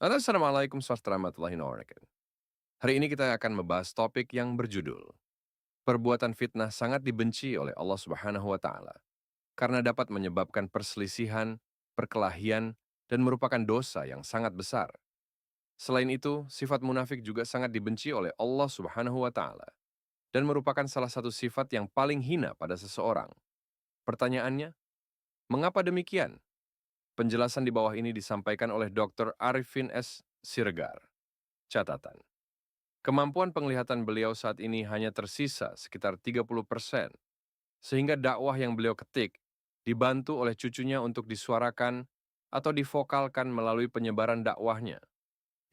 Halo, Assalamualaikum warahmatullahi wabarakatuh. Hari ini kita akan membahas topik yang berjudul perbuatan fitnah sangat dibenci oleh Allah Subhanahu wa taala karena dapat menyebabkan perselisihan, perkelahian, dan merupakan dosa yang sangat besar. Selain itu, sifat munafik juga sangat dibenci oleh Allah Subhanahu wa taala dan merupakan salah satu sifat yang paling hina pada seseorang. Pertanyaannya, mengapa demikian? Penjelasan di bawah ini disampaikan oleh Dr. Arifin S. Siregar. Catatan. Kemampuan penglihatan beliau saat ini hanya tersisa sekitar 30%, sehingga dakwah yang beliau ketik dibantu oleh cucunya untuk disuarakan atau divokalkan melalui penyebaran dakwahnya,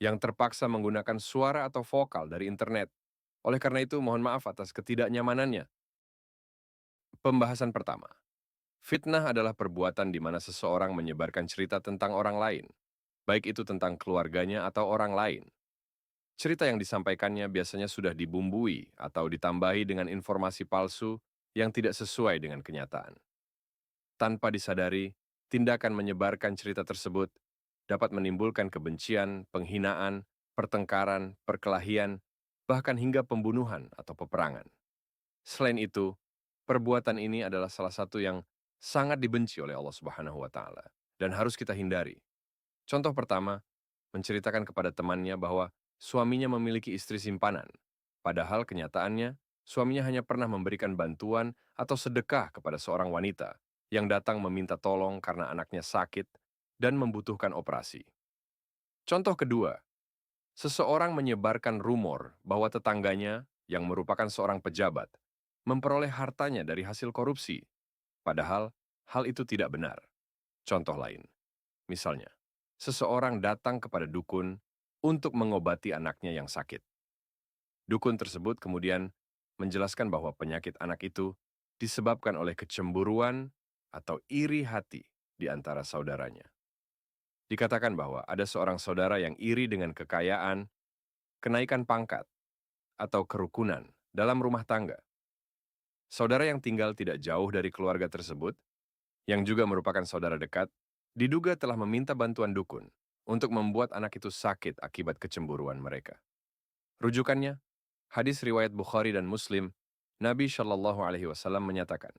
yang terpaksa menggunakan suara atau vokal dari internet. Oleh karena itu, mohon maaf atas ketidaknyamanannya. Pembahasan pertama. Fitnah adalah perbuatan di mana seseorang menyebarkan cerita tentang orang lain, baik itu tentang keluarganya atau orang lain. Cerita yang disampaikannya biasanya sudah dibumbui atau ditambahi dengan informasi palsu yang tidak sesuai dengan kenyataan. Tanpa disadari, tindakan menyebarkan cerita tersebut dapat menimbulkan kebencian, penghinaan, pertengkaran, perkelahian, bahkan hingga pembunuhan atau peperangan. Selain itu, perbuatan ini adalah salah satu yang sangat dibenci oleh Allah Subhanahu wa taala dan harus kita hindari. Contoh pertama, menceritakan kepada temannya bahwa suaminya memiliki istri simpanan, padahal kenyataannya suaminya hanya pernah memberikan bantuan atau sedekah kepada seorang wanita yang datang meminta tolong karena anaknya sakit dan membutuhkan operasi. Contoh kedua, seseorang menyebarkan rumor bahwa tetangganya yang merupakan seorang pejabat memperoleh hartanya dari hasil korupsi, padahal hal itu tidak benar. Contoh lain, misalnya, seseorang datang kepada dukun untuk mengobati anaknya yang sakit. Dukun tersebut kemudian menjelaskan bahwa penyakit anak itu disebabkan oleh kecemburuan atau iri hati di antara saudaranya. Dikatakan bahwa ada seorang saudara yang iri dengan kekayaan, kenaikan pangkat, atau kerukunan dalam rumah tangga. Saudara yang tinggal tidak jauh dari keluarga tersebut, yang juga merupakan saudara dekat, diduga telah meminta bantuan dukun untuk membuat anak itu sakit akibat kecemburuan mereka. Rujukannya, hadis riwayat Bukhari dan Muslim, Nabi Shallallahu Alaihi Wasallam menyatakan,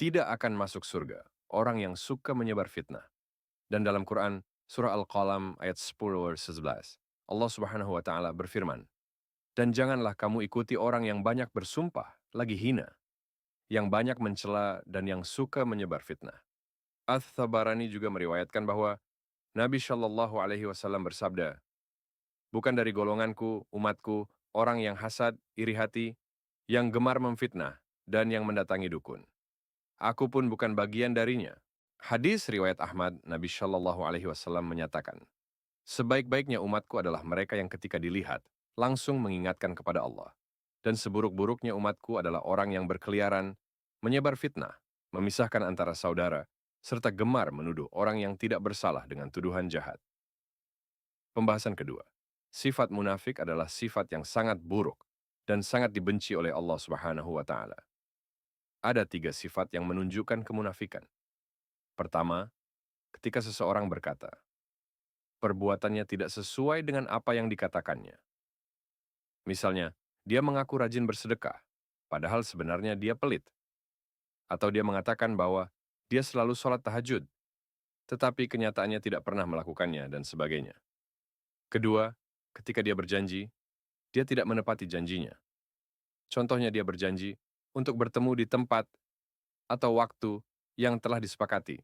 tidak akan masuk surga orang yang suka menyebar fitnah. Dan dalam Quran, surah Al-Qalam ayat 10 verse 11, Allah Subhanahu wa taala berfirman, "Dan janganlah kamu ikuti orang yang banyak bersumpah lagi hina, yang banyak mencela dan yang suka menyebar fitnah." Ats-Tabarani juga meriwayatkan bahwa Nabi Shallallahu Alaihi Wasallam bersabda, bukan dari golonganku, umatku, orang yang hasad, iri hati, yang gemar memfitnah, dan yang mendatangi dukun. Aku pun bukan bagian darinya. Hadis riwayat Ahmad, Nabi Shallallahu Alaihi Wasallam menyatakan, sebaik-baiknya umatku adalah mereka yang ketika dilihat, langsung mengingatkan kepada Allah. Dan seburuk-buruknya umatku adalah orang yang berkeliaran, menyebar fitnah, memisahkan antara saudara, serta gemar menuduh orang yang tidak bersalah dengan tuduhan jahat. Pembahasan kedua. Sifat munafik adalah sifat yang sangat buruk dan sangat dibenci oleh Allah Subhanahu wa taala. Ada tiga sifat yang menunjukkan kemunafikan. Pertama, ketika seseorang berkata, perbuatannya tidak sesuai dengan apa yang dikatakannya. Misalnya, dia mengaku rajin bersedekah, padahal sebenarnya dia pelit. Atau dia mengatakan bahwa dia selalu sholat tahajud, tetapi kenyataannya tidak pernah melakukannya dan sebagainya. Kedua, ketika dia berjanji, dia tidak menepati janjinya. Contohnya dia berjanji untuk bertemu di tempat atau waktu yang telah disepakati,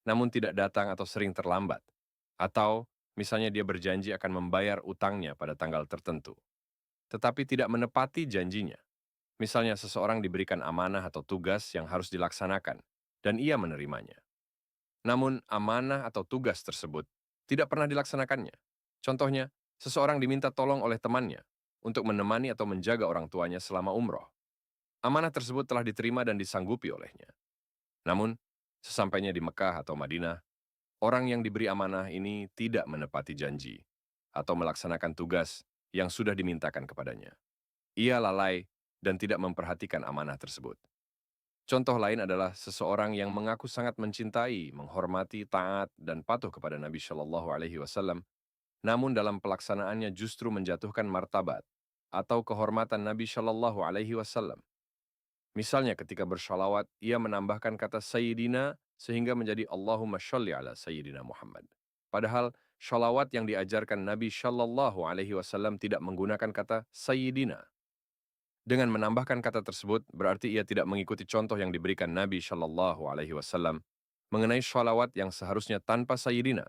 namun tidak datang atau sering terlambat. Atau misalnya dia berjanji akan membayar utangnya pada tanggal tertentu, tetapi tidak menepati janjinya. Misalnya seseorang diberikan amanah atau tugas yang harus dilaksanakan, dan ia menerimanya. Namun amanah atau tugas tersebut tidak pernah dilaksanakannya. Contohnya, seseorang diminta tolong oleh temannya untuk menemani atau menjaga orang tuanya selama umroh. Amanah tersebut telah diterima dan disanggupi olehnya. Namun, sesampainya di Mekah atau Madinah, orang yang diberi amanah ini tidak menepati janji atau melaksanakan tugas yang sudah dimintakan kepadanya. Ia lalai dan tidak memperhatikan amanah tersebut. Contoh lain adalah seseorang yang mengaku sangat mencintai, menghormati, taat, dan patuh kepada Nabi Shallallahu Alaihi Wasallam, namun dalam pelaksanaannya justru menjatuhkan martabat atau kehormatan Nabi Shallallahu Alaihi Wasallam. Misalnya ketika bersholawat, ia menambahkan kata Sayyidina sehingga menjadi Allahumma sholli ala Sayyidina Muhammad. Padahal sholawat yang diajarkan Nabi Shallallahu Alaihi Wasallam tidak menggunakan kata Sayyidina. Dengan menambahkan kata tersebut, berarti ia tidak mengikuti contoh yang diberikan Nabi Shallallahu Alaihi Wasallam mengenai sholawat yang seharusnya tanpa Sayyidina.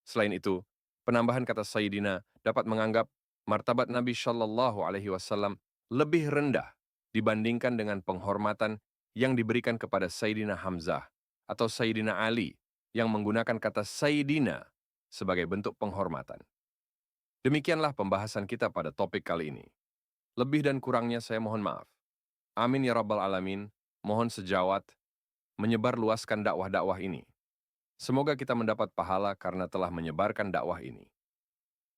Selain itu, penambahan kata Sayyidina dapat menganggap martabat Nabi Shallallahu Alaihi Wasallam lebih rendah dibandingkan dengan penghormatan yang diberikan kepada Sayyidina Hamzah atau Sayyidina Ali yang menggunakan kata Sayyidina sebagai bentuk penghormatan. Demikianlah pembahasan kita pada topik kali ini. Lebih dan kurangnya saya mohon maaf. Amin ya rabbal alamin, mohon sejawat, menyebar luaskan dakwah-dakwah ini. Semoga kita mendapat pahala karena telah menyebarkan dakwah ini.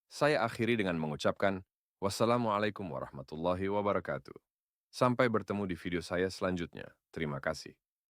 Saya akhiri dengan mengucapkan, wassalamualaikum warahmatullahi wabarakatuh. Sampai bertemu di video saya selanjutnya. Terima kasih.